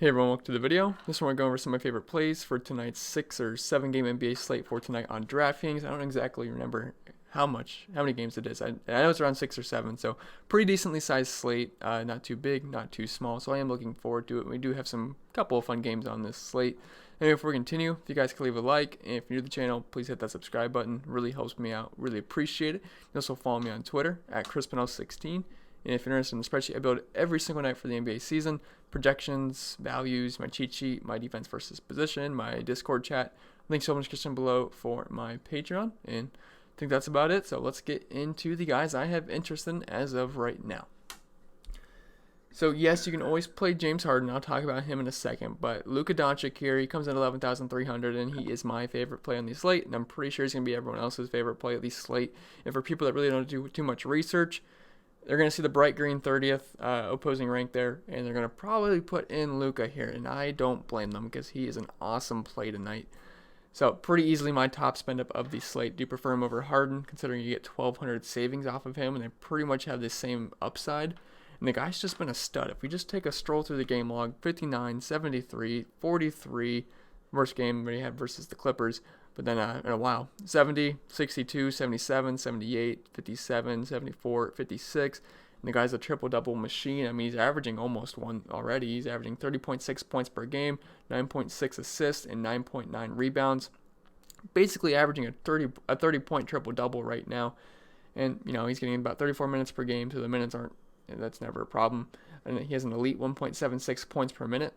Hey everyone, welcome to the video. This one we're going over some of my favorite plays for tonight's 6 or 7 game NBA slate for tonight on Draftkings. I don't exactly remember how many games it is. I know it's around 6 or 7, so pretty decently sized slate. Not too big, not too small, so I am looking forward to it. We do have some couple of fun games on this slate. Anyway, before we continue, if you guys could leave a like, and if you're new to the channel, please hit that subscribe button. Really helps me out. Really appreciate it. You can also follow me on Twitter at ChrisPinell16. And if you're interested in the spreadsheet I build every single night for the NBA season, projections, values, my cheat sheet, my defense versus position, my Discord chat, links in the description below for my Patreon. And I think that's about it. So let's get into the guys I have interest in as of right now. So yes, you can always play James Harden. I'll talk about him in a second. But Luca Doncic here, he comes in 11,300, and he is my favorite play on the slate. And I'm pretty sure he's going to be everyone else's favorite play of the slate. And for people that really don't do too much research, they're going to see the bright green 30th opposing rank there, and they're going to probably put in Luca here, and I don't blame them because he is an awesome play tonight. So pretty easily my top spend up of the slate. Do prefer him over Harden, considering you get 1,200 savings off of him, and they pretty much have the same upside. And the guy's just been a stud. If we just take a stroll through the game log, 59, 73, 43, worst game that he had versus the Clippers. But then in a while, 70, 62, 77, 78, 57, 74, 56. And the guy's a triple-double machine. I mean, he's averaging almost one already. He's averaging 30.6 points per game, 9.6 assists, and 9.9 rebounds. Basically averaging a 30-point triple-double right now. And, you know, he's getting about 34 minutes per game, so the minutes aren't, that's never a problem. And he has an elite 1.76 points per minute,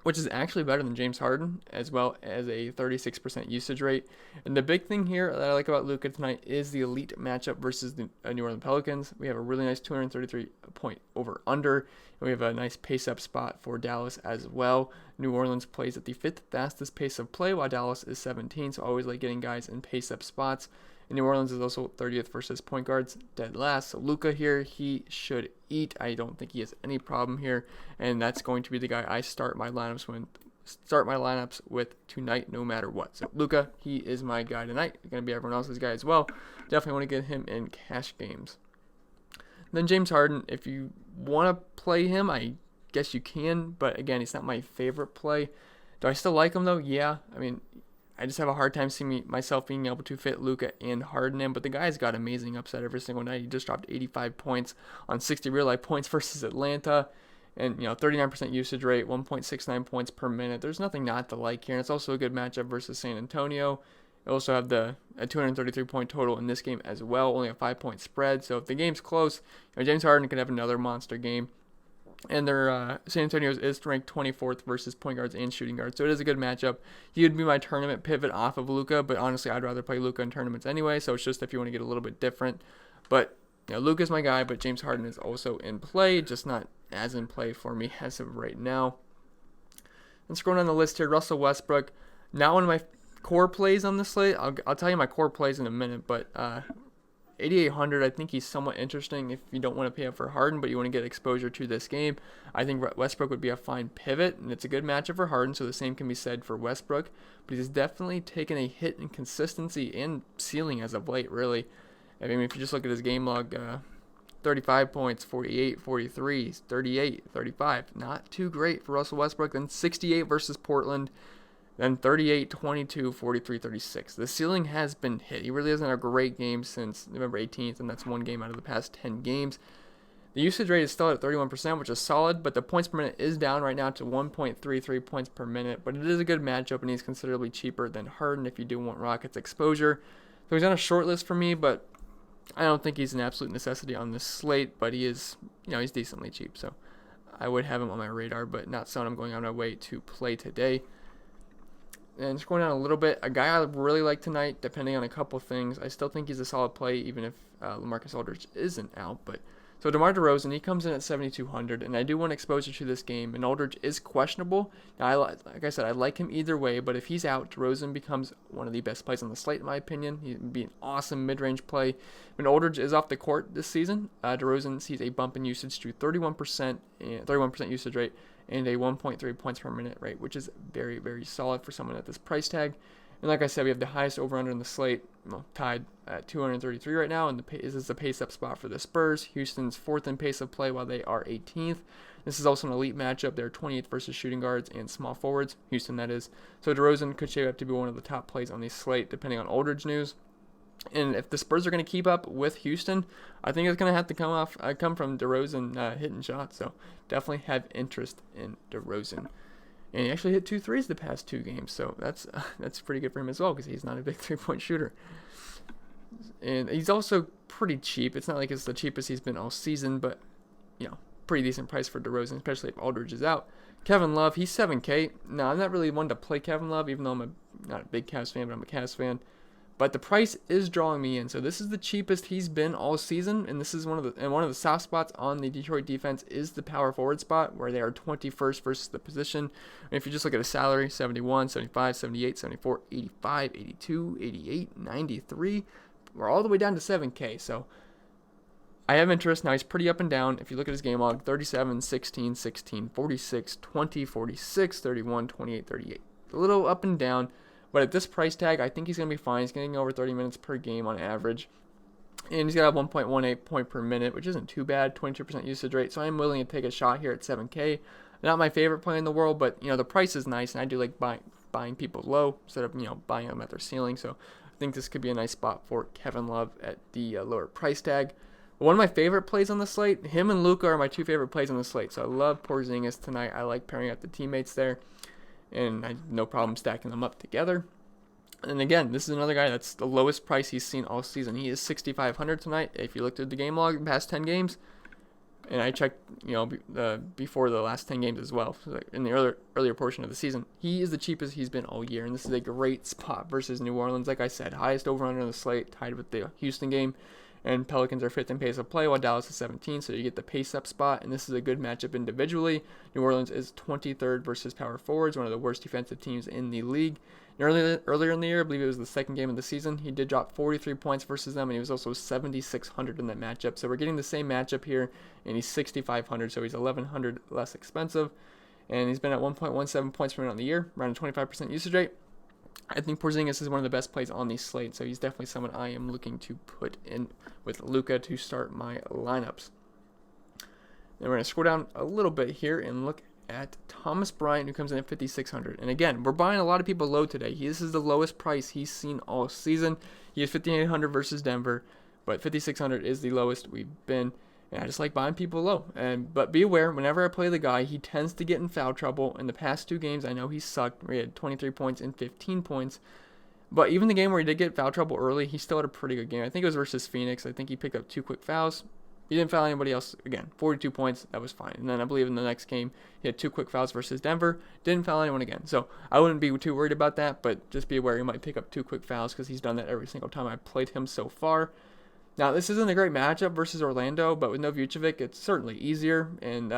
which is actually better than James Harden, as well as a 36% usage rate. And the big thing here that I like about Luka tonight is the elite matchup versus the New Orleans Pelicans. We have a really nice 233-point over-under, and we have a nice pace-up spot for Dallas as well. New Orleans plays at the 5th fastest pace of play, while Dallas is 17, so I always like getting guys in pace-up spots. And New Orleans is also 30th versus point guards, dead last. So Luka here, he should eat. I don't think he has any problem here, and that's going to be the guy I start my lineups with tonight, no matter what. So Luka, he is my guy tonight. Going to be everyone else's guy as well. Definitely want to get him in cash games. Then James Harden, if you want to play him, I guess you can, but again, he's not my favorite play. Do I still like him though? Yeah. I mean, I just have a hard time seeing myself being able to fit Luka and Harden in, but the guy's got amazing upside every single night. He just dropped 85 points on 60 real-life points versus Atlanta, and 39% usage rate, 1.69 points per minute. There's nothing not to like here, and it's also a good matchup versus San Antonio. They also have a 233-point total in this game as well, only a 5-point spread. So if the game's close, James Harden could have another monster game. And their San Antonio is ranked 24th versus point guards and shooting guards, so it is a good matchup. He would be my tournament pivot off of Luka, but honestly, I'd rather play Luka in tournaments anyway. So it's just if you want to get a little bit different. But Luka's my guy, but James Harden is also in play, just not as in play for me as of right now. And scrolling down the list here, Russell Westbrook, not one of my core plays on this slate. I'll tell you my core plays in a minute, but 8,800, I think he's somewhat interesting if you don't want to pay up for Harden, but you want to get exposure to this game. I think Westbrook would be a fine pivot, and it's a good matchup for Harden, so the same can be said for Westbrook. But he's definitely taken a hit in consistency and ceiling as of late, really. I mean, if you just look at his game log, 35 points, 48, 43, 38, 35. Not too great for Russell Westbrook. Then 68 versus Portland. Then 38, 22, 43, 36. The ceiling has been hit. He really hasn't had a great game since November 18th, and that's one game out of the past 10 games. The usage rate is still at 31%, which is solid, but the points per minute is down right now to 1.33 points per minute. But it is a good matchup, and he's considerably cheaper than Harden if you do want Rockets exposure. So he's on a short list for me, but I don't think he's an absolute necessity on this slate, but he is, he's decently cheap. So I would have him on my radar, but not someone I'm going out of my way to play today. And just going down a little bit, a guy I really like tonight, depending on a couple things. I still think he's a solid play, even if LaMarcus Aldridge isn't out. But so DeMar DeRozan, he comes in at 7,200, and I do want exposure to this game. And Aldridge is questionable. Now, like I said, I like him either way, but if he's out, DeRozan becomes one of the best plays on the slate, in my opinion. He'd be an awesome mid-range play. When Aldridge is off the court this season, DeRozan sees a bump in usage to 31% usage rate, and a 1.3 points per minute rate, which is very, very solid for someone at this price tag. And like I said, we have the highest over-under in the slate, tied at 233 right now, and this is the pace-up spot for the Spurs. Houston's 4th in pace of play while they are 18th. This is also an elite matchup. They're 28th versus shooting guards and small forwards. Houston, that is. So DeRozan could shape up to be one of the top plays on the slate, depending on Aldridge news. And if the Spurs are going to keep up with Houston, I think it's going to have to come from DeRozan hitting shots. So definitely have interest in DeRozan. And he actually hit 2 threes the past 2 games, so that's pretty good for him as well because he's not a big 3-point shooter. And he's also pretty cheap. It's not like it's the cheapest he's been all season, but pretty decent price for DeRozan, especially if Aldridge is out. Kevin Love, he's 7K. Now, I'm not really one to play Kevin Love, even though I'm not a big Cavs fan, but I'm a Cavs fan. But the price is drawing me in. So this is the cheapest he's been all season, and this is one of the soft spots on the Detroit defense is the power forward spot, where they are 21st versus the position. And if you just look at his salary, 71, 75, 78, 74, 85, 82, 88, 93, we're all the way down to 7K. So I have interest. Now he's pretty up and down. If you look at his game log, 37, 16, 16, 46, 20, 46, 31, 28, 38. A little up and down. But at this price tag, I think he's going to be fine. He's getting over 30 minutes per game on average. And he's got a 1.18 point per minute, which isn't too bad, 22% usage rate. So I'm willing to take a shot here at 7K. Not my favorite play in the world, but the price is nice, and I do like buying people low instead of buying them at their ceiling. So I think this could be a nice spot for Kevin Love at the lower price tag. One of my favorite plays on the slate, him and Luca are my 2 favorite plays on the slate. So I love Porzingis tonight. I like pairing up the teammates there. And I have no problem stacking them up together. And again, this is another guy that's the lowest price he's seen all season. He is 6,500 tonight. If you looked at the game log, the past 10 games, and I checked, before the last 10 games as well, so in the earlier portion of the season, he is the cheapest he's been all year. And this is a great spot versus New Orleans. Like I said, highest over/under on the slate, tied with the Houston game. And Pelicans are 5th in pace of play, while Dallas is 17, so you get the pace-up spot, and this is a good matchup individually. New Orleans is 23rd versus power forwards, one of the worst defensive teams in the league. And earlier in the year, I believe it was the second game of the season, he did drop 43 points versus them, and he was also 7,600 in that matchup. So we're getting the same matchup here, and he's 6,500, so he's 1,100 less expensive. And he's been at 1.17 points per minute on the year, around a 25% usage rate. I think Porzingis is one of the best plays on the slate, so he's definitely someone I am looking to put in with Luca to start my lineups. Then we're going to scroll down a little bit here and look at Thomas Bryant, who comes in at 5,600. And again, we're buying a lot of people low today. This is the lowest price he's seen all season. He is 5,800 versus Denver, but 5,600 is the lowest we've been. And I just like buying people low. But be aware, whenever I play the guy, he tends to get in foul trouble. In the past 2 games, I know he sucked. He had 23 points and 15 points. But even the game where he did get foul trouble early, he still had a pretty good game. I think it was versus Phoenix. I think he picked up 2 quick fouls. He didn't foul anybody else. Again, 42 points. That was fine. And then I believe in the next game, he had 2 quick fouls versus Denver. Didn't foul anyone again. So I wouldn't be too worried about that. But just be aware he might pick up 2 quick fouls because he's done that every single time I've played him so far. Now, this isn't a great matchup versus Orlando, but with no Vucevic, it's certainly easier. And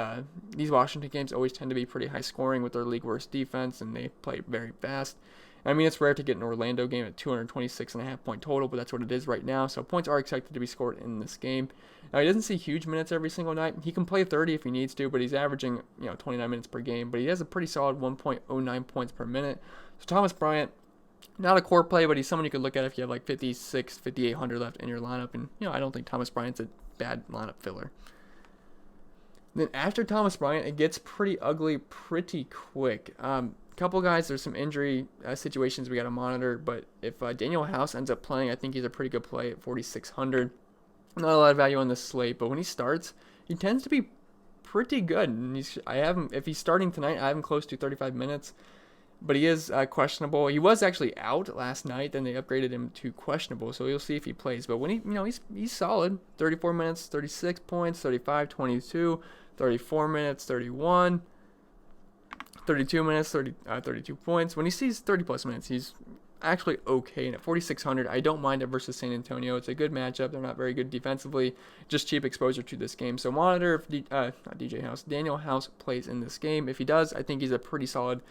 these Washington games always tend to be pretty high scoring with their league worst defense, and they play very fast. I mean, it's rare to get an Orlando game at 226.5 point total, but that's what it is right now. So points are expected to be scored in this game. Now, he doesn't see huge minutes every single night. He can play 30 if he needs to, but he's averaging 29 minutes per game. But he has a pretty solid 1.09 points per minute. So Thomas Bryant, not a core play, but he's someone you could look at if you have like 5,800 left in your lineup. And, I don't think Thomas Bryant's a bad lineup filler. Then after Thomas Bryant, it gets pretty ugly pretty quick. Couple guys, there's some injury situations we got to monitor. But if Daniel House ends up playing, I think he's a pretty good play at 4,600. Not a lot of value on this slate, but when he starts, he tends to be pretty good. And if he's starting tonight, I have him close to 35 minutes. But he is questionable. He was actually out last night. Then they upgraded him to questionable. So we'll see if he plays. But when he's solid. 34 minutes, 36 points, 35, 22, 34 minutes, 31, 32 minutes, 32 points. When he sees 30 plus minutes, he's actually okay. And at 4,600, I don't mind it versus San Antonio. It's a good matchup. They're not very good defensively. Just cheap exposure to this game. So monitor if Daniel House plays in this game. If he does, I think he's a pretty solid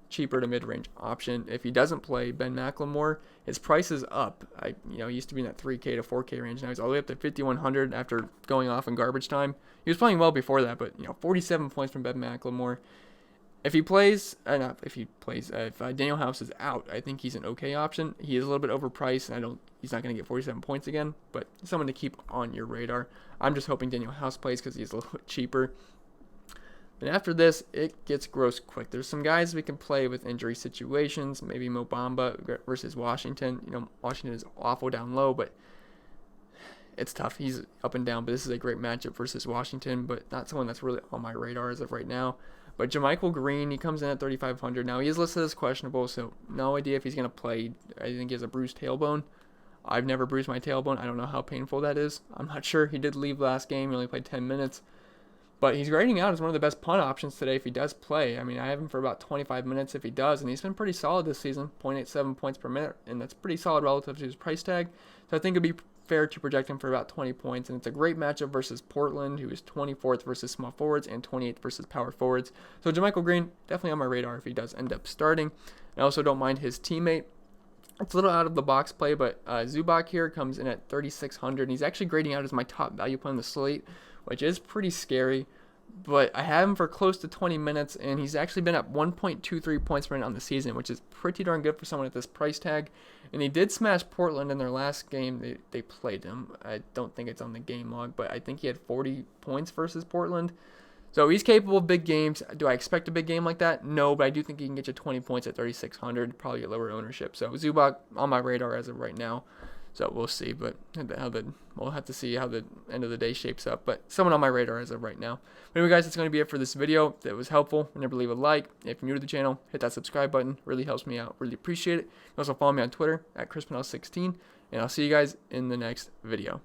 cheaper to mid-range option. If he doesn't play, Ben McLemore, his price is up. He used to be in that 3K to 4K range. Now he's all the way up to 5,100 after going off in garbage time. He was playing well before that, but 47 points from Ben McLemore. If he plays, not if he plays, if Daniel House is out, I think he's an okay option. He is a little bit overpriced, and he's not going to get 47 points again, but someone to keep on your radar. I'm just hoping Daniel House plays because he's a little bit cheaper. And after this, it gets gross quick. There's some guys we can play with injury situations, maybe Mo Bamba versus Washington. Washington is awful down low, but it's tough. He's up and down, but this is a great matchup versus Washington, but not someone that's really on my radar as of right now. But JaMychal Green, he comes in at 3,500. Now, he is listed as questionable, so no idea if he's going to play. I think he has a bruised tailbone. I've never bruised my tailbone. I don't know how painful that is. I'm not sure. He did leave last game. He only played 10 minutes. But he's grading out as one of the best punt options today if he does play. I mean, I have him for about 25 minutes if he does, and he's been pretty solid this season, 0.87 points per minute, and that's pretty solid relative to his price tag. So I think it'd be fair to project him for about 20 points, and it's a great matchup versus Portland, who is 24th versus small forwards and 28th versus power forwards. So JaMychal Green, definitely on my radar if he does end up starting. I also don't mind his teammate. It's a little out of the box play, but Zubac here comes in at 3,600, and he's actually grading out as my top value play on the slate, which is pretty scary. But I have him for close to 20 minutes, and he's actually been at 1.23 points per minute on the season, which is pretty darn good for someone at this price tag. And he did smash Portland in their last game. They played him. I don't think it's on the game log, but I think he had 40 points versus Portland. So he's capable of big games. Do I expect a big game like that? No, but I do think he can get you 20 points at 3,600, probably at lower ownership. So Zubac on my radar as of right now. So we'll see, but we'll have to see how the end of the day shapes up. But someone on my radar as of right now. But anyway, guys, that's going to be it for this video. If it was helpful, remember to leave a like. If you're new to the channel, hit that subscribe button. Really helps me out. Really appreciate it. You can also follow me on Twitter at ChrisPennell16. And I'll see you guys in the next video.